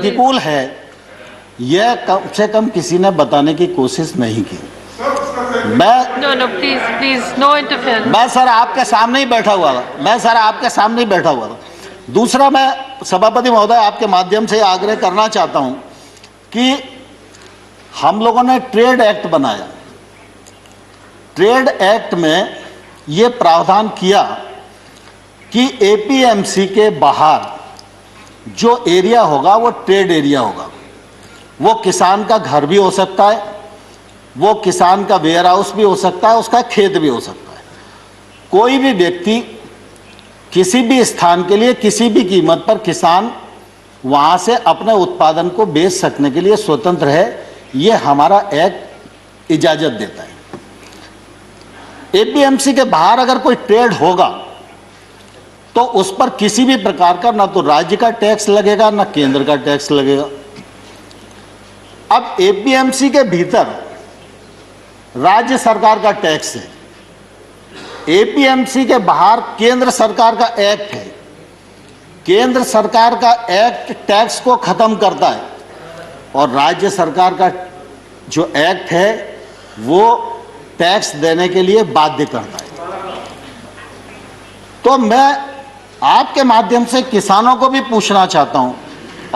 प्रतिकूल है, यह कम से कम किसी ने बताने की कोशिश नहीं की। मैं सर आपके सामने ही बैठा हुआ था। दूसरा, मैं सभापति महोदय आपके माध्यम से आग्रह करना चाहता हूं कि हम लोगों ने ट्रेड एक्ट बनाया। ट्रेड एक्ट में ये प्रावधान किया कि एपीएमसी के बाहर जो एरिया होगा वो ट्रेड एरिया होगा। वो किसान का घर भी हो सकता है, वो किसान का वेयर हाउस भी हो सकता है, उसका खेत भी हो सकता है। कोई भी व्यक्ति किसी भी स्थान के लिए किसी भी कीमत पर किसान वहां से अपने उत्पादन को बेच सकने के लिए स्वतंत्र है। ये हमारा एक्ट इजाजत देता है। एपीएमसी के बाहर अगर कोई ट्रेड होगा तो उस पर किसी भी प्रकार का ना तो राज्य का टैक्स लगेगा ना केंद्र का टैक्स लगेगा। अब एपीएमसी के भीतर राज्य सरकार का टैक्स है, एपीएमसी के बाहर केंद्र सरकार का एक्ट है। केंद्र सरकार का एक्ट टैक्स को खत्म करता है और राज्य सरकार का जो एक्ट है वो टैक्स देने के लिए बाध्य करता है। तो मैं आपके माध्यम से किसानों को भी पूछना चाहता हूं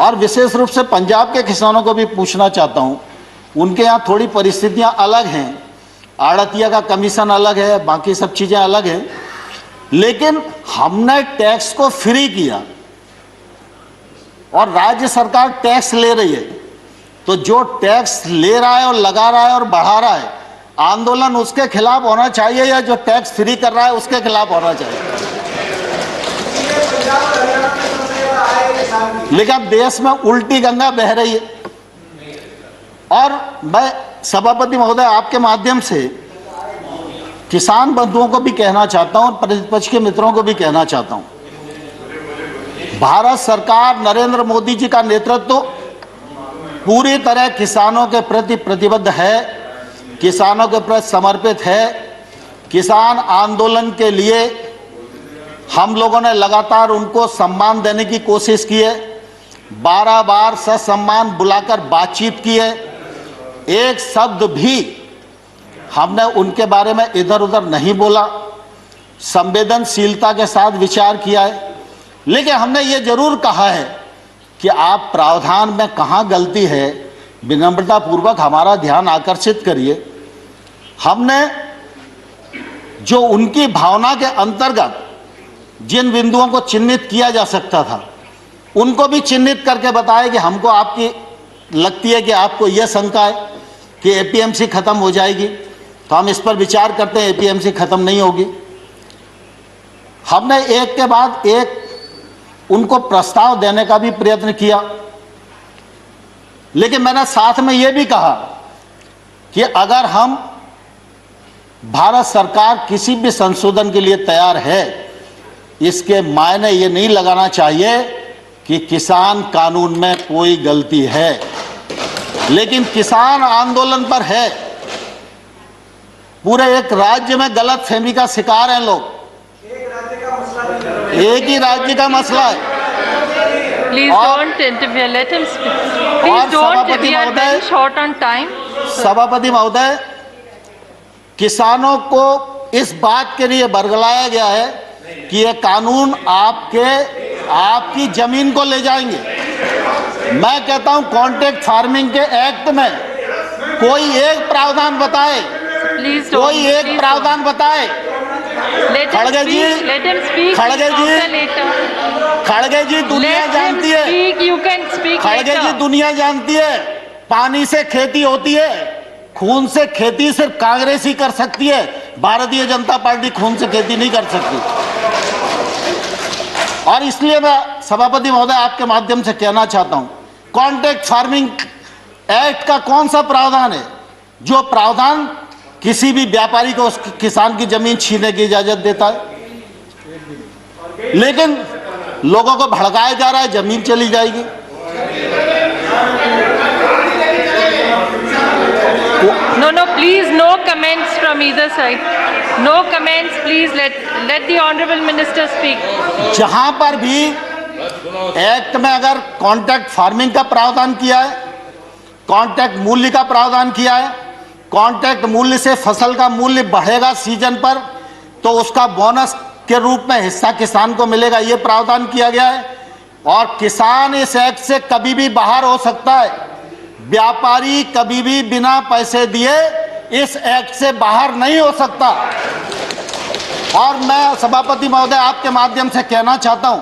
और विशेष रूप से पंजाब के किसानों को भी पूछना चाहता हूं। उनके यहाँ थोड़ी परिस्थितियां अलग हैं, आड़तिया का कमीशन अलग है, बाकी सब चीजें अलग हैं, लेकिन हमने टैक्स को फ्री किया और राज्य सरकार टैक्स ले रही है। तो जो टैक्स ले रहा है और लगा रहा है और बढ़ा रहा है, आंदोलन उसके खिलाफ होना चाहिए या जो टैक्स फ्री कर रहा है उसके खिलाफ होना चाहिए। लेकिन अब देश में उल्टी गंगा बह रही है और मैं सभापति महोदय आपके माध्यम से किसान बंधुओं को भी कहना चाहता हूं और प्रतिपक्ष के मित्रों को भी कहना चाहता हूं। भारत सरकार नरेंद्र मोदी जी का नेतृत्व पूरी तरह किसानों के प्रति प्रतिबद्ध है, किसानों के प्रति समर्पित है। किसान आंदोलन के लिए हम लोगों ने लगातार उनको सम्मान देने की कोशिश की है, 12 बार ससम्मान बुलाकर बातचीत की है। एक शब्द भी हमने उनके बारे में इधर उधर नहीं बोला, संवेदनशीलता के साथ विचार किया है। लेकिन हमने ये जरूर कहा है कि आप प्रावधान में कहाँ गलती है विनम्रतापूर्वक हमारा ध्यान आकर्षित करिए। हमने जो उनकी भावना के अंतर्गत जिन बिंदुओं को चिन्हित किया जा सकता था उनको भी चिन्हित करके बताया कि हमको आपकी लगती है कि आपको यह शंका है कि एपीएमसी खत्म हो जाएगी, तो हम इस पर विचार करते हैं। एपीएमसी खत्म नहीं होगी। हमने एक के बाद एक उनको प्रस्ताव देने का भी प्रयत्न किया, लेकिन मैंने साथ में यह भी कहा कि अगर हम भारत सरकार किसी भी संशोधन के लिए तैयार है, इसके मायने ये नहीं लगाना चाहिए कि किसान कानून में कोई गलती है, लेकिन किसान आंदोलन पर है। पूरे एक राज्य में गलत फहमी का शिकार हैं लोग। एक ही राज्य का मसला है। Please don't interfere. Let him speak. Please don't. We are very short on time. सभापति महोदय, किसानों को इस बात के लिए बरगलाया गया है कि ये कानून आपकी जमीन को ले जाएंगे। मैं कहता हूं कॉन्ट्रैक्ट फार्मिंग के एक्ट में कोई एक प्रावधान बताए, कोई एक प्रावधान बताए। खड़गे जी दुनिया जानती है, खड़गे जी दुनिया जानती है, पानी से खेती होती है, खून से खेती सिर्फ कांग्रेस ही कर सकती है। भारतीय जनता पार्टी खून से खेती नहीं कर सकती। और इसलिए मैं सभापति महोदय आपके माध्यम से कहना चाहता हूं, कॉन्ट्रैक्ट फार्मिंग एक्ट का कौन सा प्रावधान है जो प्रावधान किसी भी व्यापारी को उस किसान की जमीन छीनने की इजाजत देता है? लेकिन लोगों को भड़काया जा रहा है, जमीन चली जाएगी। No, please, no comments from either side. No comments, please. Let the honorable minister speak. जहां पर भी एक्ट में अगर कॉन्ट्रैक्ट फार्मिंग का प्रावधान किया है, कॉन्ट्रैक्ट मूल्य का प्रावधान किया है, कॉन्ट्रैक्ट मूल्य से फसल का मूल्य बढ़ेगा सीजन पर तो उसका बोनस के रूप में हिस्सा किसान को मिलेगा, ये प्रावधान किया गया है। और किसान इस एक्ट से कभी भी बाहर हो सकता है, व्यापारी कभी भी बिना पैसे दिए इस एक्ट से बाहर नहीं हो सकता। और मैं सभापति महोदय आपके माध्यम से कहना चाहता हूं,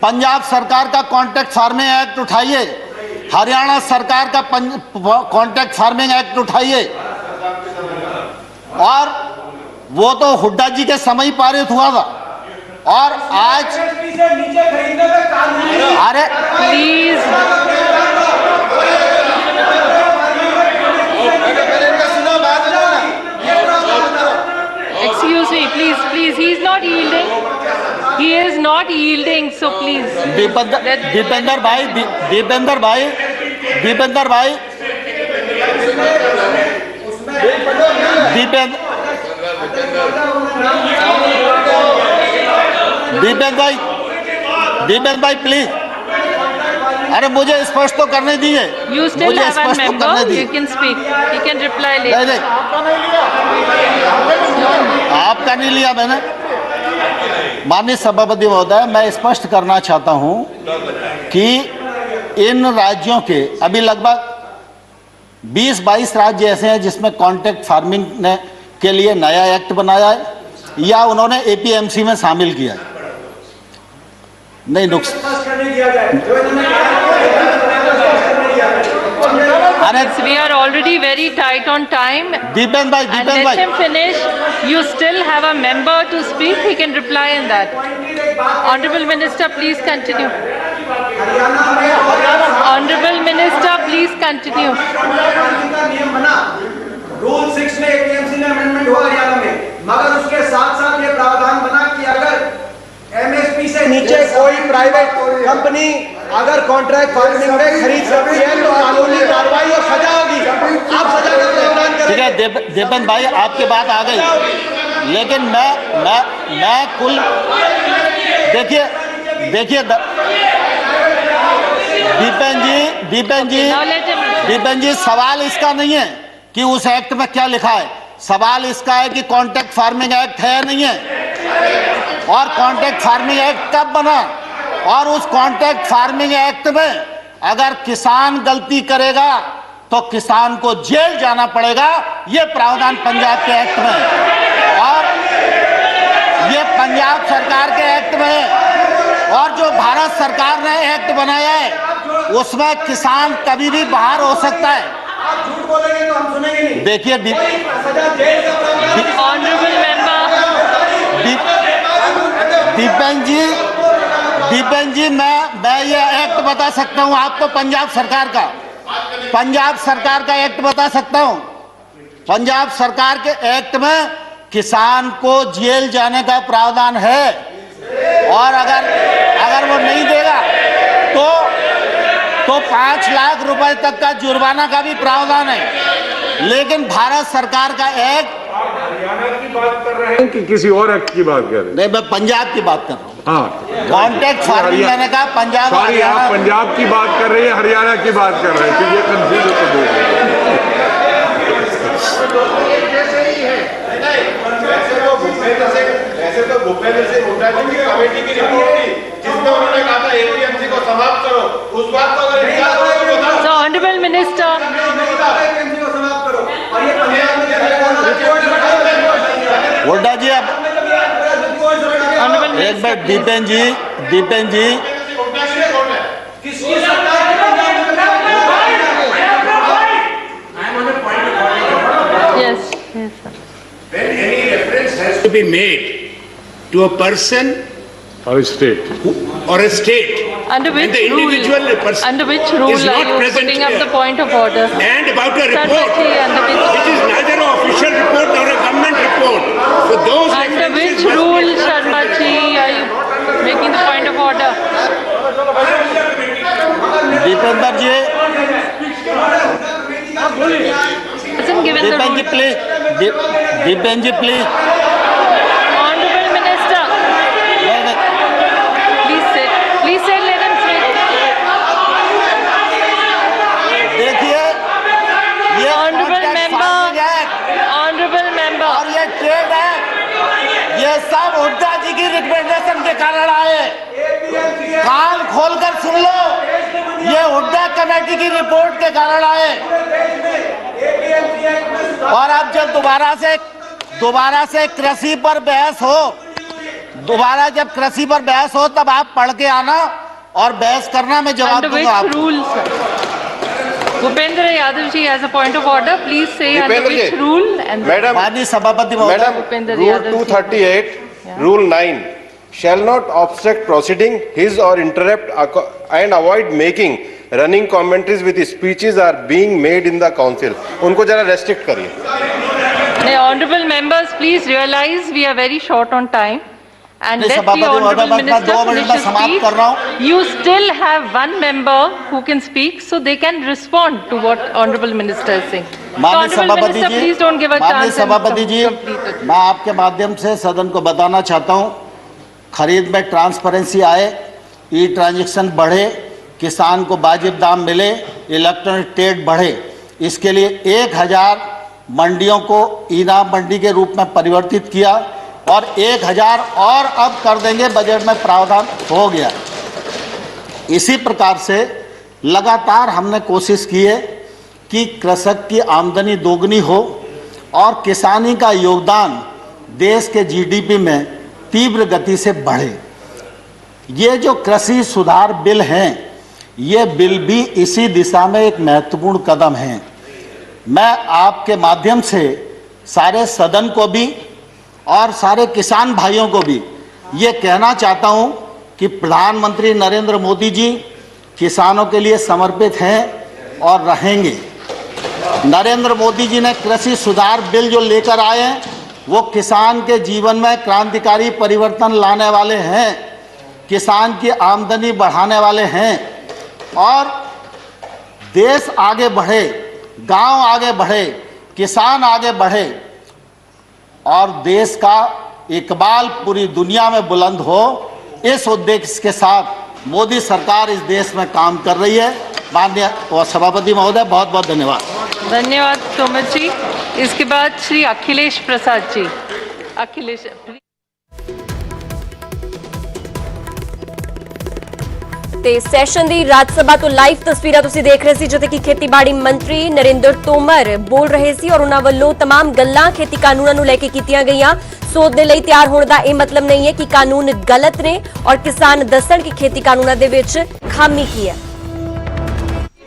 पंजाब सरकार का कॉन्ट्रैक्ट फार्मिंग एक्ट उठाइए, हरियाणा सरकार का कॉन्ट्रैक्ट फार्मिंग एक्ट उठाइए, और वो तो हुड्डा जी के समय ही पारित हुआ था। और आज अरे Please. Excuse me, please, please. He is not yielding. He is not yielding. So please. Dipendra भाई दीपेंद्र भाई प्लीज, अरे मुझे स्पष्ट तो करने दीजिए। You still मुझे have a स्पष्ट तो member. करने You दीजिए। can speak. You can reply नहीं later. नहीं, आपका नहीं लिया मैंने। माननीय सभापति महोदय, मैं स्पष्ट करना चाहता हूं कि इन राज्यों के अभी लगभग 20-22 राज्य ऐसे हैं जिसमें कॉन्ट्रैक्ट फार्मिंग ने के लिए नया एक्ट बनाया है या उन्होंने एपीएमसी में शामिल किया है। नहीं अरे We are already very tight on time. Dipendra भाई And let him finish. You still have a member to speak. He can reply in that. Honorable Minister, please continue. Honorable Minister, please continue. Rule 6 में APMC में amendment हुआ हरियाणा में, मगर उसके साथ साथ ये प्रावधान बना कि अगर एमएसपी से नीचे कोई प्राइवेट कंपनी अगर कॉन्ट्रैक्ट फार्मिंग में खरीद सकती है तो कानूनी कार्रवाई और सजा होगी। आप सजा का प्रावधान करें। ठीक है दीपेंद्र भाई, आपकी बात आ गई, लेकिन मैं कुल देखिए दीपेंद्र जी सवाल इसका नहीं है कि उस एक्ट में क्या लिखा है, सवाल इसका है कि कॉन्ट्रैक्ट फार्मिंग एक्ट है या नहीं है, और कॉन्ट्रैक्ट फार्मिंग एक्ट कब बना, और उस कॉन्ट्रैक्ट फार्मिंग एक्ट में अगर किसान गलती करेगा तो किसान को जेल जाना पड़ेगा। ये प्रावधान पंजाब के एक्ट में है और ये पंजाब सरकार के एक्ट में है, और जो भारत सरकार ने एक्ट बनाया है उसमें किसान कभी भी बाहर हो सकता है। आप झूठ बोलेंगे तो हम सुनेंगे नहीं। देखिए सजा जेल का प्रावधान। Honorable member. दीपेंद्र जी मैं ये एक्ट बता सकता हूँ आपको, पंजाब सरकार का एक्ट बता सकता हूँ। पंजाब सरकार के एक्ट में किसान को जेल जाने का प्रावधान है, और अगर वो नहीं देगा तो 5 लाख रुपए तक का जुर्माना का भी प्रावधान है। लेकिन भारत सरकार का एक्ट, हरियाणा की बात कर रहे हैं कि किसी और एक्ट की बात कर रहे हैं? नहीं, मैं पंजाब की बात कर रहा हूँ। हाँ, कॉन्ट्रैक्ट फार्मिंग मैंने कहा पंजाब। सॉरी, आप पंजाब की बात कर रहे हैं, हरियाणा की बात कर रहे हैं, तो ये कंफ्यूज होकर बोल रहे हैं। ऐसे तो भूपेंद्र सिंह हुड्डा जी की कमेटी की रिपोर्ट थी जिसमें उन्होंने कहा था एपीएमसी को समाप्त करो, उस बात को अगर इनकार करो तो बता। So, Honorable Minister. एपीएमसी को समाप्त करो। और ये पंजाब में हुड्डा जी अब Honorable एक बार Minister. दीपेंद्र जी किसकी सरकार की Yes. Yes. Sir. When any reference has to be made to a person और state or a state Under which and the individual rule? person Under which rule is are not you present putting up here. the point of order? and about a report Sarbaji, under which which? is neither an official report nor a government report. So those Under which references must be- rule, Sharma ji, are you making the point of order? Deepender ji Hasn't given the Deepender ji rule. Please, Deepender ji please. Honorable Minister, please sit. Please sit. Let him की recommendation के कारण आए। कान खोलकर सुन लो, ये Hooda committee की report के कारण आए। और अब जब दोबारा से कृषि पर बहस हो, जब कृषि पर बहस हो तब आप पढ़ के आना और बहस करना, मैं जवाब Under दूंगा which आपको। rule, sir? Bhupendra Yadav ji has a point of order. Please say under Bhupendra which ji. rule and madam, माननीय सभापति महोदय, Bhupendra Rule Yadav ji. 238, Rule 9 shall not obstruct proceeding his or interrupt and avoid making running commentaries with speeches are being made in the council. उनको जरा restrict करिए। Now, honorable members, please realize we are very short on time. And नहीं, let the सभापति महोदय, honorable बस मैं minister 2 minute finish में his समाप्त कर रहा हूँ। speech. You still have one member who can speak, so they can respond to what honorable minister is saying. So, माननीय honorable सभापति minister, ji, please don't give a माननीय chance and सभापति जी, complete it. मैं आपके माध्यम से सदन को बताना चाहता हूं, खरीद में ट्रांसपेरेंसी आए, ई ट्रांजैक्शन बढ़े, किसान को वाजिब दाम मिले, इलेक्ट्रॉनिक ट्रेड बढ़े, इसके लिए 1000 मंडियों को इनाम मंडी के रूप में परिवर्तित किया और 1000 और अब कर देंगे, बजट में प्रावधान हो गया। इसी प्रकार से लगातार हमने कोशिश की है कि कृषक की आमदनी दोगुनी हो और किसानी का योगदान देश के जीडीपी में तीव्र गति से बढ़े। ये जो कृषि सुधार बिल हैं, ये बिल भी इसी दिशा में एक महत्वपूर्ण कदम है। मैं आपके माध्यम से सारे सदन को भी और सारे किसान भाइयों को भी ये कहना चाहता हूँ कि प्रधानमंत्री नरेंद्र मोदी जी किसानों के लिए समर्पित हैं और रहेंगे। नरेंद्र मोदी जी ने कृषि सुधार बिल जो लेकर आए हैं, वो किसान के जीवन में क्रांतिकारी परिवर्तन लाने वाले हैं, किसान की आमदनी बढ़ाने वाले हैं और देश आगे बढ़े, गांव आगे बढ़े, किसान आगे बढ़े और देश का इकबाल पूरी दुनिया में बुलंद हो, इस उद्देश्य के साथ मोदी सरकार इस देश में काम कर रही है। माननीय सभापति महोदय, बहुत बहुत धन्यवाद। धन्यवाद तोमर जी। इसके बाद श्री अखिलेश प्रसाद जी। अखिलेश, ਤੇ ਸੈਸ਼ਨ ਦੀ ਰਾਜ ਸਭਾ ਤੋਂ ਲਾਈਵ ਤਸਵੀਰਾਂ ਤੁਸੀਂ ਦੇਖ ਰਹੇ ਸੀ, ਜਿੱਥੇ ਕਿ ਖੇਤੀਬਾੜੀ ਮੰਤਰੀ ਨਰਿੰਦਰ ਤੋਮਰ ਬੋਲ ਰਹੇ ਸੀ ਔਰ ਉਹਨਾਂ ਵੱਲੋਂ तमाम ਗੱਲਾਂ ਖੇਤੀ ਕਾਨੂੰਨਾਂ ਨੂੰ ਲੈ ਕੇ ਕੀਤੀਆਂ ਗਈਆਂ। ਸੋਧ ਦੇ ਲਈ ਤਿਆਰ ਹੋਣ ਦਾ ਇਹ ਮਤਲਬ ਨਹੀਂ ਹੈ ਕਿ ਕਾਨੂੰਨ ਗਲਤ ਨੇ ਔਰ ਕਿਸਾਨ ਦੱਸਣ ਕਿ ਖੇਤੀ ਕਾਨੂੰਨਾਂ ਦੇ ਵਿੱਚ ਖਾਮੀ ਕੀ ਹੈ।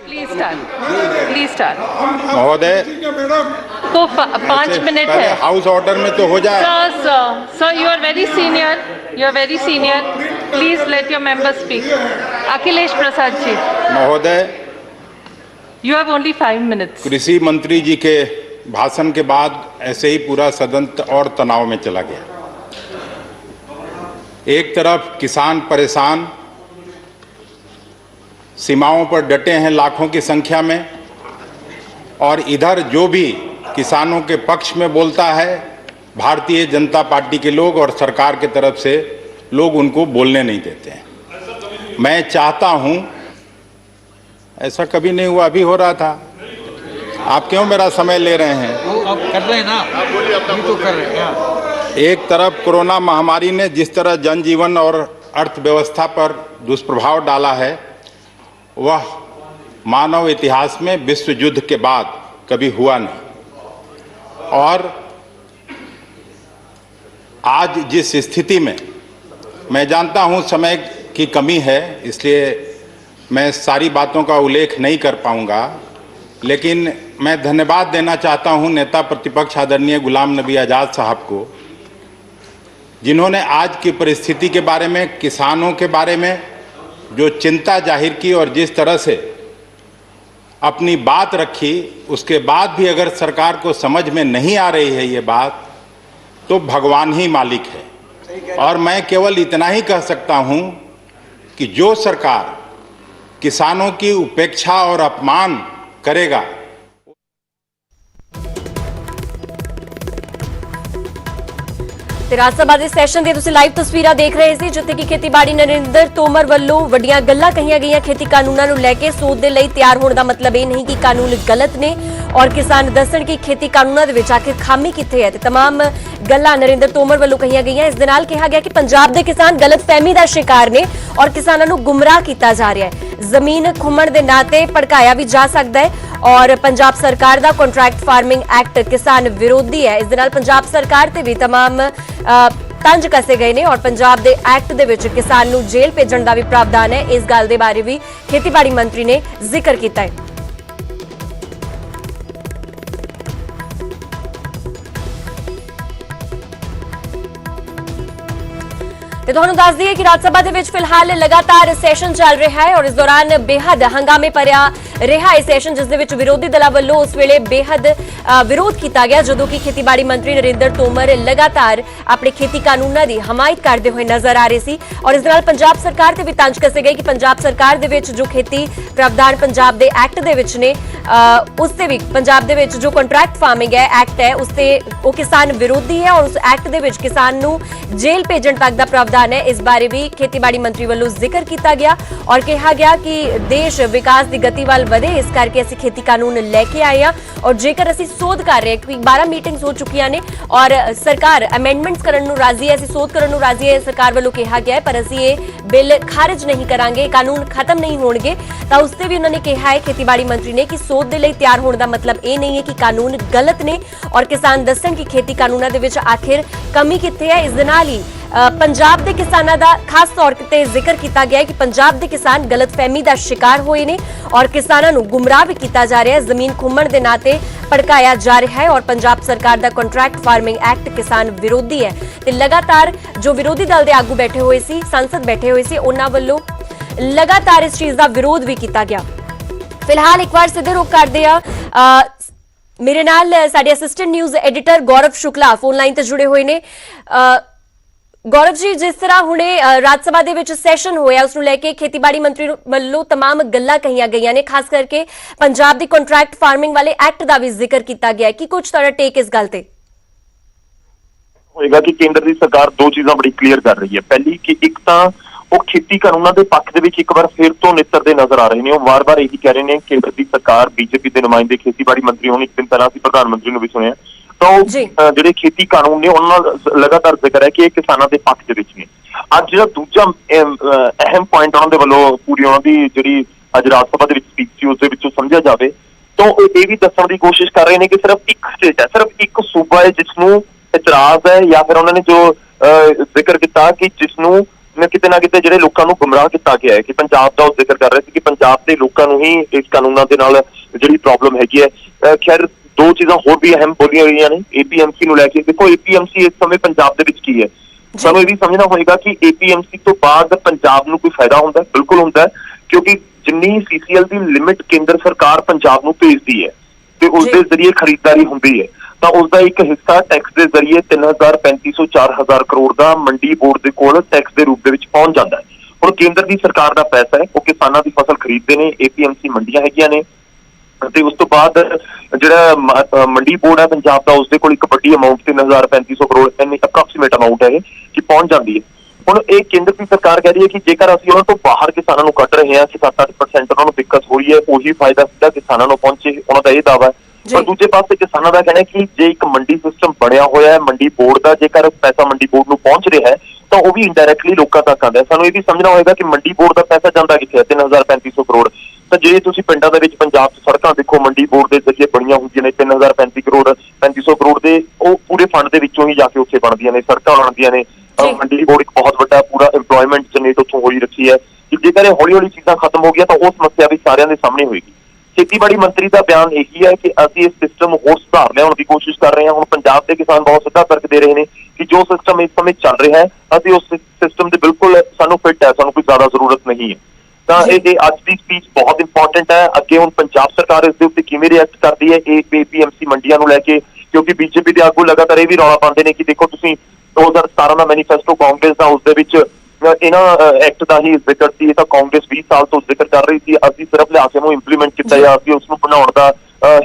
Please start. महोदय, तो 5 मिनट है। हाउस ऑर्डर में तो हो जाए। Sir, you are very senior. You are very senior. Please let your member speak. Akhilesh Prasad ji. महोदय, You have only 5 minutes. कृषि मंत्री जी के भाषण के बाद ऐसे ही पूरा सदन और तनाव में चला गया। एक तरफ किसान परेशान, सीमाओं पर डटे हैं लाखों की संख्या में, और इधर जो भी किसानों के पक्ष में बोलता है, भारतीय जनता पार्टी के लोग और सरकार के तरफ से लोग उनको बोलने नहीं देते हैं। मैं चाहता हूं, ऐसा कभी नहीं हुआ, अभी हो रहा था। आप क्यों मेरा समय ले रहे हैं? अब कर रहे हैं ना, अभी तो कर रहे हैं। एक तरफ कोरोना महामारी ने जिस तरह जनजीवन और अर्थव्यवस्था पर दुष्प्रभाव डाला है, वह मानव इतिहास में विश्व युद्ध के बाद कभी हुआ नहीं। और आज जिस स्थिति में, मैं जानता हूं समय की कमी है, इसलिए मैं सारी बातों का उल्लेख नहीं कर पाऊंगा, लेकिन मैं धन्यवाद देना चाहता हूं नेता प्रतिपक्ष आदरणीय गुलाम नबी आज़ाद साहब को, जिन्होंने आज की परिस्थिति के बारे में, किसानों के बारे में जो चिंता जाहिर की और जिस तरह से अपनी बात रखी, उसके बाद भी अगर सरकार को समझ में नहीं आ रही है ये बात, तो भगवान ही मालिक है। और मैं केवल इतना ही कह सकता हूं कि जो सरकार किसानों की उपेक्षा और अपमान करेगा, ਤੇ ਰਾਜ ਸਭਾ ਦੇ ਸੈਸ਼ਨ ਦੇ ਤੁਸੀਂ ਲਾਈਵ ਤਸਵੀਰਾਂ ਦੇਖ ਰਹੇ ਸੀ ਜਿੱਥੇ ਕਿ ਖੇਤੀਬਾੜੀ ਨਰਿੰਦਰ ਤੋਮਰ ਵੱਲੋਂ ਵੱਡੀਆਂ ਗੱਲਾਂ ਕਹੀਆਂ ਗਈਆਂ ਖੇਤੀ ਕਾਨੂੰਨਾਂ ਨੂੰ ਲੈ ਕੇ। ਸੋਧ ਦੇ ਲਈ ਤਿਆਰ ਹੋਣ ਦਾ ਮਤਲਬ ਇਹ ਨਹੀਂ ਕਿ ਕਾਨੂੰਨ ਗਲਤ ਨੇ ਔਰ ਕਿਸਾਨ ਦੱਸਣ ਕਿ ਖੇਤੀ ਕਾਨੂੰਨਾਂ ਦੇ ਵਿੱਚ ਆਖਿਰ ਖਾਮੀ ਕਿੱਥੇ ਹੈ ਤੇ तमाम ਗੱਲਾਂ ਨਰਿੰਦਰ ਤੋਮਰ ਵੱਲੋਂ ਕਹੀਆਂ ਗਈਆਂ। ਇਸ ਦੇ ਨਾਲ ਕਿਹਾ ਗਿਆ ਕਿ ਪੰਜਾਬ ਦੇ ਕਿਸਾਨ ਗਲਤਫਹਿਮੀ ਦਾ ਸ਼ਿਕਾਰ ਨੇ ਔਰ ਕਿਸਾਨਾਂ ਨੂੰ ਗੁੰਮਰਾਹ ਕੀਤਾ ਜਾ ਰਿਹਾ ਹੈ। ਜ਼ਮੀਨ ਖੁੰਮਣ ਦੇ ਨਾਂ ਤੇ ਭੜਕਾਇਆ ਵੀ ਜਾ ਸਕਦਾ ਹੈ ਔਰ ਪੰਜਾਬ ਸਰਕਾਰ ਦਾ ਕੰਟਰੈਕਟ ਫਾਰਮਿੰਗ ਐਕਟ ਕਿਸਾਨ ਵਿਰੋਧੀ ਹੈ। ਇਸ ਦੇ ਨਾਲ ਪੰਜਾਬ ਸਰਕਾਰ ਤੇ ਵੀ तमाम ਤੰਜ ਕਸੇ ਗਏ ਨੇ ਔਰ ਪੰਜਾਬ ਦੇ ਐਕਟ ਦੇ ਵਿੱਚ ਕਿਸਾਨ ਨੂੰ ਜੇਲ੍ਹ ਭੇਜਣ ਦਾ ਵੀ ਪ੍ਰਾਵਧਾਨ ਹੈ। ਇਸ ਗੱਲ ਦੇ ਬਾਰੇ ਵੀ ਖੇਤੀਬਾੜੀ ਮੰਤਰੀ ਨੇ ਜ਼ਿਕਰ ਕੀਤਾ ਹੈ। ਤੇ ਤੁਹਾਨੂੰ ਦੱਸ ਦਈਏ ਕਿ ਰਾਜ ਸਭਾ ਦੇ ਵਿੱਚ ਫਿਲਹਾਲ ਲਗਾਤਾਰ ਸੈਸ਼ਨ ਚੱਲ ਰਿਹਾ ਹੈ ਔਰ ਇਸ ਦੌਰਾਨ ਬੇਹੱਦ ਹੰਗਾਮੇ ਭਰਿਆ ਰਿਹਾ ਇਹ ਸੈਸ਼ਨ ਜਿਸ ਦੇ ਵਿੱਚ ਵਿਰੋਧੀ ਦਲਾਂ ਵੱਲੋਂ ਉਸ ਵੇਲੇ ਬੇਹੱਦ ਵਿਰੋਧ ਕੀਤਾ ਗਿਆ ਜਦੋਂ ਕਿ ਖੇਤੀਬਾੜੀ ਮੰਤਰੀ ਨਰਿੰਦਰ ਤੋਮਰ ਲਗਾਤਾਰ ਆਪਣੇ ਖੇਤੀ ਕਾਨੂੰਨਾਂ ਦੀ ਹਮਾਇਤ ਕਰਦੇ ਹੋਏ ਨਜ਼ਰ ਆ ਰਹੇ ਸੀ ਔਰ ਇਸ ਦੇ ਨਾਲ ਪੰਜਾਬ ਸਰਕਾਰ ਤੇ ਵੀ ਤੰਜ ਕਸੇ ਗਏ ਕਿ ਪੰਜਾਬ ਸਰਕਾਰ ਦੇ ਵਿੱਚ ਜੋ ਖੇਤੀ ਪ੍ਰਾਵਧਾਨ ਪੰਜਾਬ ਦੇ ਐਕਟ ਦੇ ਵਿੱਚ ਨੇ ਉਸ ਤੇ ਵੀ ਪੰਜਾਬ ਦੇ ਵਿੱਚ ਜੋ ਕੰਟਰੈਕਟ ਫਾਰਮਿੰਗ ਹੈ ਐਕਟ ਹੈ ਉਸ ਤੇ ਉਹ ਕਿਸਾਨ ਵਿਰੋਧੀ ਹੈ ਔਰ ਉਸ ਐਕਟ ਦੇ ਵਿੱਚ ਕਿਸਾਨ ਨੂੰ ਜੇਲ੍ਹ ਭੇਜਣ ਤੱਕ ਦਾ ਪ੍ਰਾਵਧਾਨ ਹੈ। ਇਸ ਬਾਰੇ ਵੀ ਖੇਤੀਬਾੜੀ ਮੰਤਰੀ ਵੱਲੋਂ ਜ਼ਿਕਰ ਕੀਤਾ ਗਿਆ ਔਰ ਕਿਹਾ ਗਿਆ ਕਿ ਦੇਸ਼ ਵਿਕਾਸ ਦੀ ਗਤੀ ਵੱਲ ਵਧੇ ਇਸ ਕਰਕੇ ਅਸੀਂ ਖੇਤੀ ਕਾਨੂੰਨ ਲੈ ਕੇ ਆਏ ਹਾਂ ਔਰ ਜੇਕਰ ਅਸੀਂ ਸੋਧ ਕਰ ਰਹੇ ਕਿ 12 ਮੀਟਿੰਗਸ ਹੋ ਚੁੱਕੀਆਂ ਨੇ ਔਰ ਸਰਕਾਰ ਅਮੈਂਡਮੈਂਟਸ ਕਰਨ ਨੂੰ ਰਾਜ਼ੀ ਹੈ, ਅਸੀਂ ਸੋਧ ਕਰਨ ਨੂੰ ਰਾਜ਼ੀ ਹੈ ਸਰਕਾਰ ਵੱਲੋਂ ਕਿਹਾ ਗਿਆ ਹੈ ਪਰ ਅਸੀਂ ਇਹ ਬਿੱਲ ਖਾਰਜ ਨਹੀਂ ਕਰਾਂਗੇ, ਕਾਨੂੰਨ ਖਤਮ ਨਹੀਂ ਹੋਣਗੇ। ਤਾਂ ਉਸ ਤੇ ਵੀ ਉਹਨਾਂ ਨੇ ਕਿਹਾ ਹੈ ਖੇਤੀਬਾੜੀ ਮੰਤਰੀ ਨੇ ਕਿ ਸੋਧ ਦੇ ਲਈ ਤਿਆਰ ਹੋਣ ਦਾ ਮਤਲਬ ਇਹ ਨਹੀਂ ਹੈ ਕਿ ਕਾਨੂੰਨ ਗਲਤ ਨੇ ਔਰ ਕਿਸਾਨ ਦੱਸਣ ਕਿ ਖੇਤੀ ਕਾਨੂੰਨਾਂ ਦੇ ਵਿੱਚ ਆਖਿਰ ਕਮੀ ਕਿੱਥੇ ਹੈ। ਇਸ ਦੇ ਨਾਲ ਹੀ ਪੰਜਾਬ ਦੇ ਕਿਸਾਨਾਂ ਦਾ ਖਾਸ ਤੌਰ ਤੇ ਜ਼ਿਕਰ ਕੀਤਾ ਗਿਆ ਹੈ ਕਿ ਪੰਜਾਬ ਦੇ ਕਿਸਾਨ ਗਲਤਫਹਿਮੀ ਦਾ ਸ਼ਿਕਾਰ ਹੋਏ ਨੇ ਔਰ ਕਿਸਾਨਾਂ ਨੂੰ ਗੁੰਮਰਾਹ ਵੀ ਕੀਤਾ ਜਾ ਰਿਹਾ ਹੈ, ਜ਼ਮੀਨ ਖੁੰਮਣ ਦੇ ਨਾਂ ਤੇ ਭੜਕਾਇਆ ਜਾ ਰਿਹਾ ਹੈ ਔਰ ਪੰਜਾਬ ਸਰਕਾਰ ਦਾ ਕੰਟਰੈਕਟ ਫਾਰਮਿੰਗ ਐਕਟ ਕਿਸਾਨ ਵਿਰੋਧੀ ਹੈ। ਤੇ ਲਗਾਤਾਰ ਜੋ ਵਿਰੋਧੀ ਦਲ ਦੇ ਆਗੂ ਬੈਠੇ ਹੋਏ ਸੀ, ਸੰਸਦ ਬੈਠੇ ਹੋਏ ਸੀ, ਉਹਨਾਂ ਵੱਲੋਂ ਲਗਾਤਾਰ ਇਸ ਚੀਜ਼ ਦਾ ਵਿਰੋਧ ਵੀ ਕੀਤਾ ਗਿਆ। ਫਿਲਹਾਲ ਇੱਕ ਵਾਰ ਸਿੱਧੇ ਰੁਖ ਕਰਦੇ ਆ ਮੇਰੇ ਨਾਲ ਸਾਡੇ ਅਸਿਸਟੈਂਟ ਨਿਊਜ਼ ਐਡੀਟਰ ਗੌਰਵ ਸ਼ੁਕਲਾ ਫੋਨ ਲਾਈਨ ਤੇ ਜੁੜੇ ਹੋਏ ਨੇ। ਗੌਰਵ ਜੀ, ਜਿਸ ਤਰ੍ਹਾਂ ਹੁਣੇ ਰਾਜ ਸਭਾ ਦੇ ਵਿੱਚ ਸੈਸ਼ਨ ਹੋਇਆ ਉਸ ਨੂੰ ਲੈ ਕੇ ਖੇਤੀਬਾੜੀ ਮੰਤਰੀ ਵੱਲੋਂ तमाम ਗੱਲਾਂ ਕਹੀਆਂ ਗਈਆਂ ਨੇ, ਖਾਸ ਕਰਕੇ ਪੰਜਾਬ ਦੀ ਕੰਟਰੈਕਟ ਫਾਰਮਿੰਗ ਵਾਲੇ ਐਕਟ ਦਾ ਵੀ ਜ਼ਿਕਰ ਕੀਤਾ ਗਿਆ ਕਿ ਕੁਝ ਤੁਹਾਡਾ ਟੇਕ ਇਸ ਗੱਲ ਤੇ ਹੋਏਗਾ ਕਿ ਕੇਂਦਰ ਦੀ ਸਰਕਾਰ ਦੋ ਚੀਜ਼ਾਂ ਬੜੀ ਕਲੀਅਰ ਕਰ ਰਹੀ ਹੈ। ਪਹਿਲੀ ਕਿ ਇੱਕ ਤਾਂ ਉਹ ਖੇਤੀ ਕਾਨੂੰਨਾਂ ਦੇ ਪੱਖ ਦੇ ਵਿੱਚ ਇੱਕ ਵਾਰ ਫਿਰ ਤੋਂ ਨਿੱਤਰਦੇ ਨਜ਼ਰ ਆ ਰਹੇ ਨੇ। ਉਹ ਵਾਰ-ਵਾਰ ਇਹੀ ਕਹਿ ਰਹੇ ਨੇ ਕੇਂਦਰ ਦੀ ਸਰਕਾਰ ਬੀਜੇਪੀ ਦੇ ਨੁਮਾਇੰਦੇ ਖੇਤੀਬਾੜੀ ਮੰਤਰੀ ਹੋਣ, ਇੱਕ ਦਿਨ ਪਹਿਲਾਂ ਅਸੀਂ ਪ੍ਰਧਾਨ ਮੰਤਰੀ ਨੂੰ ਵੀ ਸੁਣਿਆ ਤਾਂ ਉਹ ਜਿਹੜੇ ਖੇਤੀ ਕਾਨੂੰਨ ਨੇ ਉਹਨਾਂ ਨਾਲ ਲਗਾਤਾਰ ਜ਼ਿਕਰ ਹੈ ਕਿ ਇਹ ਕਿਸਾਨਾਂ ਦੇ ਪੱਖ ਦੇ ਵਿੱਚ ਨੇ। ਅੱਜ ਜਿਹੜਾ ਦੂਜਾ ਅਹਿਮ ਪੁਆਇੰਟ ਉਹਨਾਂ ਦੇ ਵੱਲੋਂ ਪੂਰੀ ਉਹਨਾਂ ਦੀ ਜਿਹੜੀ ਅੱਜ ਰਾਜ ਸਭਾ ਦੇ ਵਿੱਚ ਸਪੀਚ ਸੀ ਉਸ ਦੇ ਵਿੱਚੋਂ ਸਮਝਿਆ ਜਾਵੇ ਤਾਂ ਉਹ ਇਹ ਵੀ ਦੱਸਣ ਦੀ ਕੋਸ਼ਿਸ਼ ਕਰ ਰਹੇ ਨੇ ਕਿ ਸਿਰਫ ਇੱਕ ਸਟੇਟ ਹੈ, ਸਿਰਫ ਇੱਕ ਸੂਬਾ ਹੈ ਜਿਸ ਨੂੰ ਇਤਰਾਜ਼ ਹੈ ਜਾਂ ਫਿਰ ਉਹਨਾਂ ਨੇ ਜੋ ਜ਼ਿਕਰ ਕੀਤਾ ਕਿ ਜਿਸ ਨੂੰ ਕਿਤੇ ਨਾ ਕਿਤੇ ਜਿਹੜੇ ਲੋਕਾਂ ਨੂੰ ਗੁੰਮਰਾਹ ਕੀਤਾ ਗਿਆ ਹੈ ਕਿ ਪੰਜਾਬ ਦਾ ਉਹ ਜ਼ਿਕਰ ਕਰ ਰਹੇ ਸੀ ਕਿ ਪੰਜਾਬ ਦੇ ਲੋਕਾਂ ਨੂੰ ਹੀ ਇਸ ਕਾਨੂੰਨਾਂ ਦੇ ਨਾਲ ਜਿਹੜੀ ਪ੍ਰੋਬਲਮ ਹੈਗੀ ਹੈ। ਖੈਰ ਦੋ ਚੀਜ਼ਾਂ ਹੋਰ ਵੀ ਅਹਿਮ ਬੋਲੀਆਂ ਗਈਆਂ ਨੇ APMC ਨੂੰ ਲੈ ਕੇ। ਦੇਖੋ APMC ਇਸ ਸਮੇਂ ਪੰਜਾਬ ਦੇ ਵਿੱਚ ਕੀ ਹੈ, ਸਾਨੂੰ ਇਹ ਵੀ ਸਮਝਣਾ ਹੋਏਗਾ ਕਿ APMC ਤੋਂ ਬਾਅਦ ਪੰਜਾਬ ਨੂੰ ਕੋਈ ਫਾਇਦਾ ਹੁੰਦਾ? ਬਿਲਕੁਲ ਹੁੰਦਾ, ਕਿਉਂਕਿ ਜਿੰਨੀ CCL ਦੀ ਲਿਮਿਟ ਕੇਂਦਰ ਸਰਕਾਰ ਪੰਜਾਬ ਨੂੰ ਭੇਜਦੀ ਹੈ ਤੇ ਉਸ ਦੇ ਜ਼ਰੀਏ ਖਰੀਦਦਾਰੀ ਹੁੰਦੀ ਹੈ ਤਾਂ ਉਸ ਦਾ ਇੱਕ ਹਿੱਸਾ ਟੈਕਸ ਦੇ ਜ਼ਰੀਏ 3000 3500 4000 ਕਰੋੜ ਦਾ ਮੰਡੀ ਬੋਰਡ ਦੇ ਕੋਲ ਟੈਕਸ ਦੇ ਰੂਪ ਦੇ ਵਿੱਚ ਪਹੁੰਚ ਜਾਂਦਾ ਹੈ। ਹੁਣ ਕੇਂਦਰ ਦੀ ਸਰਕਾਰ ਦਾ ਪੈਸਾ ਹੈ, ਉਹ ਕਿਸਾਨਾਂ ਦੀ ਫਸਲ ਖਰੀਦਦੇ ਨੇ, APMC ਮੰਡੀਆਂ ਹੈਗੀਆਂ ਨੇ ਤੇ ਉਸ ਤੋਂ ਬਾਅਦ ਜਿਹੜਾ ਮੰਡੀ ਬੋਰਡ ਹੈ ਪੰਜਾਬ ਦਾ ਉਸ ਦੇ ਕੋਲ ਇੱਕ ਵੱਡੀ ਅਮਾਊਂਟ 3000 3500 ਕਰੋੜ ਇੰਨੀ ਅਪਰੋਕਸੀਮੇਟ ਅਮਾਊਂਟ ਹੈ ਕਿ ਪਹੁੰਚ ਜਾਂਦੀ ਹੈ। ਹੁਣ ਇਹ ਕੇਂਦਰ ਦੀ ਸਰਕਾਰ ਕਹਿ ਰਹੀ ਹੈ ਕਿ ਜੇਕਰ ਅਸੀਂ ਉਹਨਾਂ ਤੋਂ ਬਾਹਰ ਕਿਸਾਨਾਂ ਨੂੰ ਕੱਢ ਰਹੇ ਹਾਂ ਕਿ 7-8% ਉਹਨਾਂ ਨੂੰ ਦਿੱਕਤ ਹੋ ਰਹੀ ਹੈ, ਉਹੀ ਫਾਇਦਾ ਸਿੱਧਾ ਕਿਸਾਨਾਂ ਨੂੰ ਪਹੁੰਚੇ, ਉਹਨਾਂ ਦਾ ਇਹ ਦਾਅਵਾ ਹੈ। ਪਰ ਦੂਜੇ ਪਾਸੇ ਕਿਸਾਨਾਂ ਦਾ ਕਹਿਣਾ ਕਿ ਜੇ ਇੱਕ ਮੰਡੀ ਸਿਸਟਮ ਬਣਿਆ ਹੋਇਆ ਹੈ ਮੰਡੀ ਬੋਰਡ ਦਾ, ਜੇਕਰ ਪੈਸਾ ਮੰਡੀ ਬੋਰਡ ਨੂੰ ਪਹੁੰਚ ਰਿਹਾ ਹੈ ਤਾਂ ਉਹ ਵੀ ਇੰਡਾਇਰੈਕਟਲੀ ਲੋਕਾਂ ਤੱਕ ਆਉਂਦਾ ਹੈ। ਸਾਨੂੰ ਇਹ ਵੀ ਸਮਝਣਾ ਹੋਏਗਾ ਕਿ ਮੰਡੀ ਬੋਰਡ ਦਾ ਪੈਸਾ ਜਾਂਦਾ ਕਿੱਥੇ ਹੈ 3000 3500 ਕਰੋੜ। ਤਾਂ ਜੇ ਤੁਸੀਂ ਪਿੰਡਾਂ ਦੇ ਵਿੱਚ ਪੰਜਾਬ 'ਚ ਸੜਕਾਂ ਦੇਖੋ ਮੰਡੀ ਬੋਰਡ ਦੇ ਜ਼ਰੀਏ ਬਣੀਆਂ ਹੁੰਦੀਆਂ ਨੇ 3000 3500 ਕਰੋੜ ਦੇ, ਉਹ ਪੂਰੇ ਫੰਡ ਦੇ ਵਿੱਚੋਂ ਹੀ ਜਾ ਕੇ ਉੱਥੇ ਬਣਦੀਆਂ ਨੇ, ਸੜਕਾਂ ਬਣਦੀਆਂ ਨੇ। ਮੰਡੀ ਬੋਰਡ ਇੱਕ ਬਹੁਤ ਵੱਡਾ ਪੂਰਾ ਇੰਪਲੋਇਮੈਂਟ ਜਨਰੇਟ ਉੱਥੋਂ ਹੋਈ ਰੱਖੀ ਹੈ ਕਿ ਜੇਕਰ ਇਹ ਹੌਲੀ ਹੌਲੀ ਚੀਜ਼ਾਂ ਖਤਮ ਹੋ ਗਈਆਂ ਤਾਂ ਉਹ ਸਮੱਸਿਆ ਵੀ ਸਾਰਿਆਂ ਦੇ ਸਾਹਮਣੇ ਹੋਏਗੀ। ਖੇਤੀਬਾੜੀ ਮੰਤਰੀ ਦਾ ਬਿਆਨ ਇਹੀ ਹੈ ਕਿ ਅਸੀਂ ਇਸ ਸਿਸਟਮ ਹੋਰ ਸੁਧਾਰ ਲਿਆਉਣ ਦੀ ਕੋਸ਼ਿਸ਼ ਕਰ ਰਹੇ ਹਾਂ। ਹੁਣ ਪੰਜਾਬ ਦੇ ਕਿਸਾਨ ਬਹੁਤ ਸਿੱਧਾ ਤਰਕ ਦੇ ਰਹੇ ਨੇ ਕਿ ਜੋ ਸਿਸਟਮ ਇਸ ਸਮੇਂ ਚੱਲ ਰਿਹਾ ਹੈ ਅਸੀਂ ਉਸ ਸਿਸਟਮ ਦੇ ਬਿਲਕੁਲ ਸਾਨੂੰ ਫਿੱਟ ਹੈ, ਸਾਨੂੰ ਕੋਈ ਜ਼ਿਆਦਾ ਜ਼ਰੂਰਤ ਨਹੀਂ ਹੈ। ਤਾਂ ਇਹ ਅੱਜ ਦੀ ਸਪੀਚ ਬਹੁਤ ਇੰਪੋਰਟੈਂਟ ਹੈ। ਅੱਗੇ ਹੁਣ ਪੰਜਾਬ ਸਰਕਾਰ ਇਸ ਦੇ ਉੱਤੇ ਕਿਵੇਂ ਰਿਐਕਟ ਕਰਦੀ ਹੈ APMC ਮੰਡੀਆਂ ਨੂੰ ਲੈ ਕੇ, ਕਿਉਂਕਿ ਬੀਜੇਪੀ ਦੇ ਆਗੂ ਲਗਾਤਾਰ ਇਹ ਵੀ ਰੌਲਾ ਪਾਉਂਦੇ ਨੇ ਕਿ ਦੇਖੋ ਤੁਸੀਂ 2017 ਦਾ ਮੈਨੀਫੈਸਟੋ ਕਾਂਗਰਸ ਦਾ ਉਸ ਦੇ ਵਿੱਚ ਇਹਨਾਂ ਐਕਟ ਦਾ ਹੀ ਜ਼ਿਕਰ ਸੀ, ਇਹ ਤਾਂ ਕਾਂਗਰਸ 20 ਸਾਲ ਤੋਂ ਜ਼ਿਕਰ ਕਰ ਰਹੀ ਸੀ, ਅਸੀਂ ਸਿਰਫ ਲਿਆ ਕੇ ਉਹਨੂੰ ਇੰਪਲੀਮੈਂਟ ਕੀਤਾ ਜਾਂ ਅਸੀਂ ਉਸ ਨੂੰ ਬਣਾਉਣ ਦਾ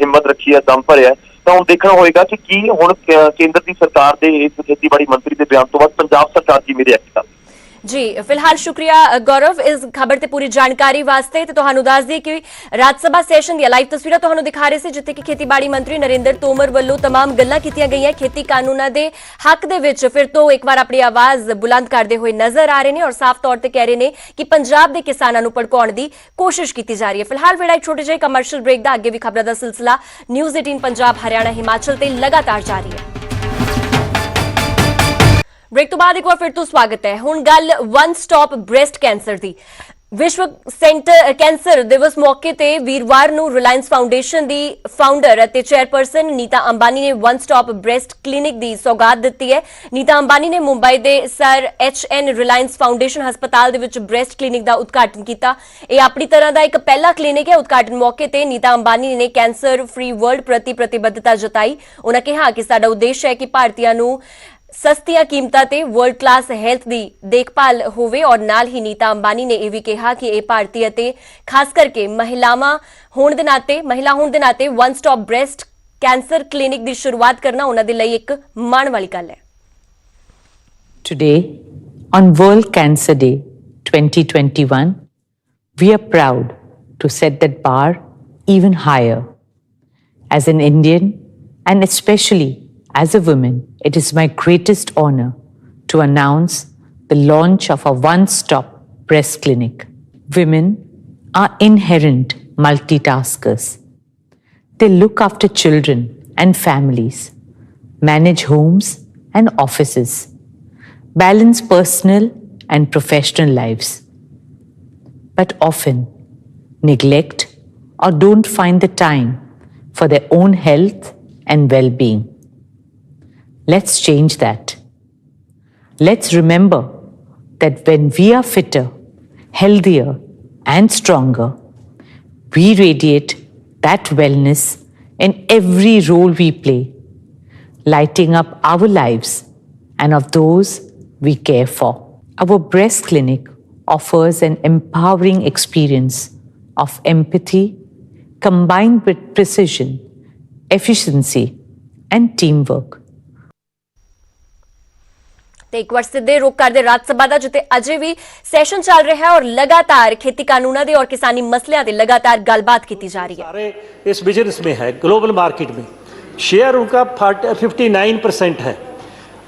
ਹਿੰਮਤ ਰੱਖੀ ਹੈ, ਦਮ ਭਰਿਆ। ਤਾਂ ਹੁਣ ਦੇਖਣਾ ਹੋਏਗਾ ਕਿ ਕੀ ਹੁਣ ਕੇਂਦਰ ਦੀ ਸਰਕਾਰ ਦੇ ਇਸ ਖੇਤੀਬਾੜੀ ਮੰਤਰੀ ਦੇ ਬਿਆਨ ਤੋਂ ਬਾਅਦ ਪੰਜਾਬ ਸਰਕਾਰ ਕਿਵੇਂ ਰਿਐਕਟ ਕਰਦੀ। जी फिलहाल शुक्रिया गौरव इस खबर ते पूरी जानकारी वास्ते। ते तुहानू दस दी कि राज सभा सैशन दी लाइव तस्वीरां तुहानू दिखा रहे सी जिथे कि खेतीबाड़ी मंत्री नरेंद्र तोमर वल्लों तमाम गल्लां कीतियां गईयां खेती कानूनां दे हक दे विच फिर तो एक बार अपनी आवाज बुलंद करते हुए नजर आ रहे हैं और साफ तौर पर कह रहे हैं कि पंजाब के किसानों को भड़काउण दी कोशिश की जा रही है। फिलहाल वेड़ा एक छोटे जिहे कमर्शियल ब्रेक दा, अगे भी खबरां दा सिलसिला न्यूज़ 18 पंजाब हरियाणा हिमाचल ते लगातार जारी है। ब्रेक तो बाद एक बार फिर तो स्वागत है। हुण गल वन स्टॉप ब्रेस्ट कैंसर दी। विश्व सेंटर कैंसर दिवस मौके ते वीरवार नूं रिलायंस फाउंडेशन दी फाउंडर अते चेयरपर्सन नीता अंबानी ने वन स्टॉप ब्रेस्ट क्लिनिक दी सौगात दित्ती है। नीता अंबानी ने मुंबई दे सर HN रिलायंस फाउंडेशन हस्पताल दे विच ब्रेस्ट क्लिनिक दा उद्घाटन कीता। यह अपनी तरह दा एक पहला क्लिनिक है। उद्घाटन मौके ते नीता अंबानी ने कैंसर फ्री वर्ल्ड प्रति प्रतिबद्धता जताई। उन्होंने कहा कि साडा उद्देश्य है कि भारतीयां नूं सस्तियां कीमतां ते वर्ल्ड क्लास हेल्थ दी देखभाल होवे और नाल ही नीता अंबानी ने यह भी कहा कि यह भारतीय ते खास करके महिला होण दे नाते one stop breast cancer clinic दी शुरुआत करना उन्हां दे लई एक माण वाली गल है। Today, on World Cancer Day 2021, we are proud to set that bar even higher. As an Indian and especially as a woman, it is my greatest honor to announce the launch of a one-stop breast clinic. Women are inherent multitaskers. They look after children and families, manage homes and offices, balance personal and professional lives, but often neglect or don't find the time for their own health and well-being. Let's change that. Let's remember that when we are fitter, healthier, and stronger, we radiate that wellness in every role we play, lighting up our lives and of those we care for. Our breast clinic offers an empowering experience of empathy combined with precision, efficiency, and teamwork. एक बार सीधे रुख करते राज्य सभा का जिथे अजे भी सैशन चल रहा है और लगातार खेती कानूनों के और किसानी मसलों की लगातार गलबात की जा रही है। सारे इस बिजनेस में है, ग्लोबल मार्केट में शेयर उनका 59% है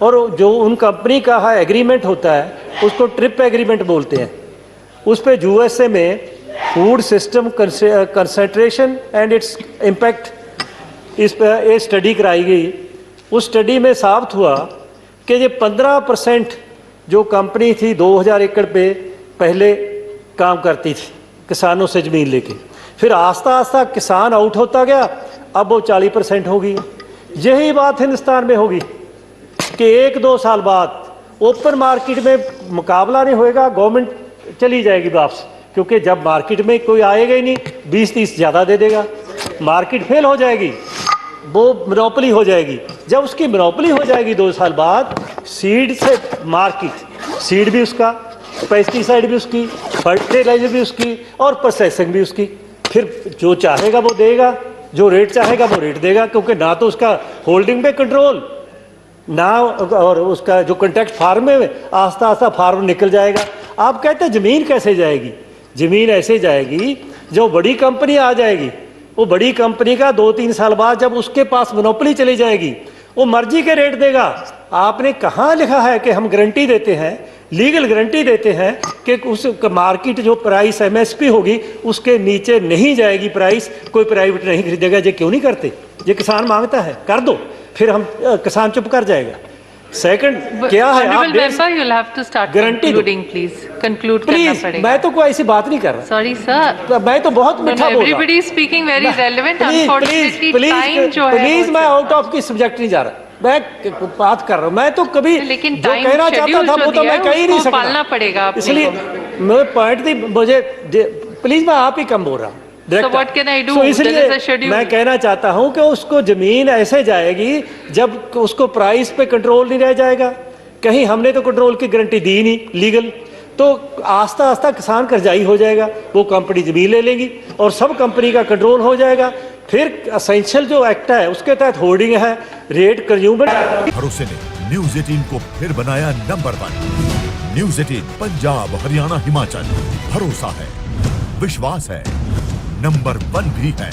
और जो उन कंपनी का है एग्रीमेंट होता है उसको ट्रिप एग्रीमेंट बोलते हैं। उस पर USA में food system concentration and its impact इस पर एक स्टडी कराई गई। उस स्टडी में साबित हुआ कि ये 15% जो कंपनी थी 2000 एकड़ पे पहले काम करती थी किसानों से ज़मीन लेके, फिर आस्ता आस्ता किसान आउट होता गया, अब वो 40% होगी। यही बात हिंदुस्तान में होगी कि 1-2 साल बाद ओपन मार्केट में मुकाबला नहीं होएगा, गवर्नमेंट चली जाएगी वापस, क्योंकि जब मार्केट में कोई आएगा ही नहीं 20-30 ज़्यादा दे देगा, मार्केट फेल हो जाएगी, वो मोनोपोली हो जाएगी। जब उसकी मोनोपोली हो जाएगी 2 साल बाद, सीड से मार्केट, सीड भी उसका, पेस्टिसाइड भी उसकी, फर्टिलाइजर भी उसकी और प्रोसेसिंग भी उसकी, फिर जो चाहेगा वो देगा, जो रेट चाहेगा वो रेट देगा, क्योंकि ना तो उसका होल्डिंग पे कंट्रोल ना, और उसका जो कॉन्ट्रैक्ट फार्म में आस्ता आस्ता फार्म निकल जाएगा। आप कहते हैं ज़मीन कैसे जाएगी? ज़मीन ऐसे जाएगी जो बड़ी कंपनी आ जाएगी, वो बड़ी कंपनी का 2-3 साल बाद जब उसके पास मोनोपोली चली जाएगी, वो मर्जी के रेट देगा। आपने कहाँ लिखा है कि हम गारंटी देते हैं, लीगल गारंटी देते हैं कि उस मार्केट जो प्राइस MSP होगी उसके नीचे नहीं जाएगी प्राइस, कोई प्राइवेट नहीं खरीदेगा। ये क्यों नहीं करते? ये किसान मांगता है, कर दो, फिर हम किसान चुप कर जाएगा। सेकंड क्या है, आप गारंटी कंक्लूड करना पड़ेगा। मैं तो कोई ऐसी बात नहीं कर रहा। सॉरी सर, मैं तो बहुत मीठा बोल रहा हूं। Everybody speaking very relevant, unfortunately time जो है प्लीज मैं आउट ऑफ की सब्जेक्ट नहीं जा रहा, मैं बात कर रहा हूं। मैं तो कभी लेकिन जो कहना चाहता था वो तो मैं कह ही नहीं सकता, पालना पड़ेगा। इसलिए मैं पॉइंट थी मुझे, प्लीज मैं आप ही कम बोल रहा हूँ। So what can I do? इसलिए मैं कहना चाहता हूं कि उसको जमीन ऐसे जाएगी जब उसको प्राइस पे कंट्रोल नहीं रह जाएगा। कहीं हमने तो कंट्रोल की गारंटी दी नहीं लीगल, तो आस्ता आस्ता किसान कर्जाई हो जाएगा, वो कंपनी जमीन ले लेगी और सब कंपनी का कंट्रोल हो जाएगा। फिर असेंशियल जो एक्ट है उसके तहत होर्डिंग है, रेट कंज्यूमर। भरोसे ने न्यूज 18 को फिर बनाया नंबर 1। न्यूज 18 पंजाब, हरियाणा, हिमाचल, भरोसा है, विश्वास है, नंबर 1 भी है।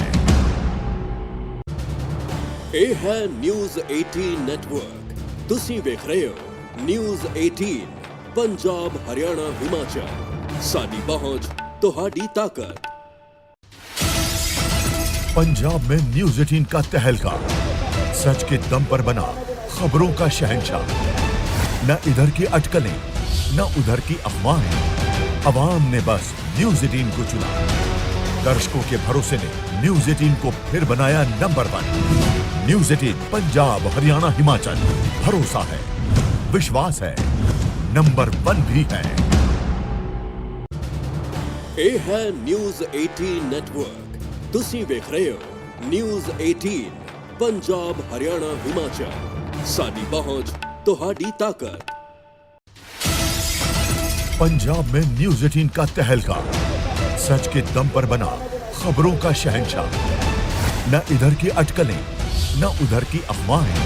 ਇਹ ਹੈ ਨਿਊਜ਼ 18 ਨੈਟਵਰਕ। ਤੁਸੀਂ ਵੇਖ ਰਹੇ ਹੋ ਨਿਊਜ਼ 18 ਪੰਜਾਬ, ਹਰਿਆਣਾ, ਹਿਮਾਚਲ। ਸਾਡੀ ਪਹੁੰਚ, ਤੁਹਾਡੀ ਤਾਕਤ। पंजाब में न्यूज 18 का तहलका, सच के दम पर बना खबरों का शहंशाह। न इधर की अटकलें, न उधर की अफवाहें। अवाम ने बस न्यूज 18 को चुना। दर्शकों के भरोसे ने न्यूज 18 को फिर बनाया नंबर 1। न्यूज 18 पंजाब, हरियाणा, हिमाचल, भरोसा है, विश्वास है, नंबर 1 भी है। ਇਹ ਹੈ ਨਿਊਜ਼ 18 ਨੈਟਵਰਕ। ਤੁਸੀਂ ਵੇਖ ਰਹੇ ਹੋ ਨਿਊਜ਼ 18 ਪੰਜਾਬ, ਹਰਿਆਣਾ, ਹਿਮਾਚਲ। ਸਾਡੀ ਪਹੁੰਚ, ਤੁਹਾਡੀ ਤਾਕਤ। पंजाब में न्यूज 18 का तहलका, सच के दम पर बना खबरों का शहंशाह। न इधर की अटकलें, न उधर की अफवाहें।